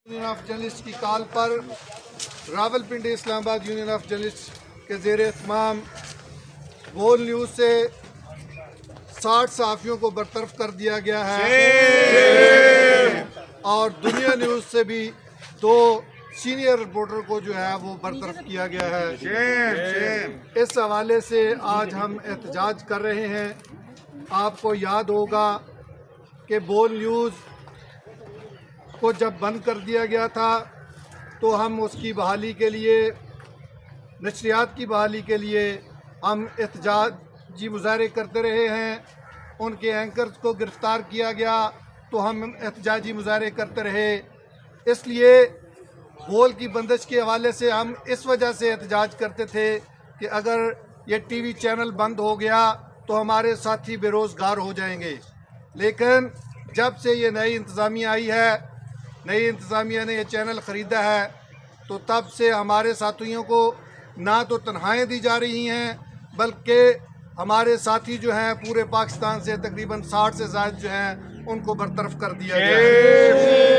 Union of journalist کی کال پر راولپنڈی اسلام آباد union of journalist کے زیر اہتمام بول نیوز سے 60 صحافیوں کو برطرف کر دیا گیا ہے اور دنیا نیوز سے بھی 2 سینئر رپورٹر کو جو ہے وہ برطرف کیا گیا ہے۔ اس حوالے سے آج ہم احتجاج کر رہے ہیں۔ آپ کو یاد ہوگا کہ بول نیوز کو جب بند کر دیا گیا تھا تو ہم اس کی بحالی کے لیے، نشریات کی بحالی کے لیے ہم احتجاجی مظاہرے کرتے رہے ہیں۔ ان کے اینکرز کو گرفتار کیا گیا تو ہم احتجاجی مظاہرے کرتے رہے۔ اس لیے بول کی بندش کے حوالے سے ہم اس وجہ سے احتجاج کرتے تھے کہ اگر یہ ٹی وی چینل بند ہو گیا تو ہمارے ساتھی بے روزگار ہو جائیں گے۔ لیکن جب سے یہ نئی انتظامیہ آئی ہے، نئی انتظامیہ نے یہ چینل خریدا ہے، تو تب سے ہمارے ساتھیوں کو نہ تو تنخواہیں دی جا رہی ہیں بلکہ ہمارے ساتھی جو ہیں پورے پاکستان سے تقریباً 60 سے زائد جو ہیں ان کو برطرف کر دیا گیا ہے۔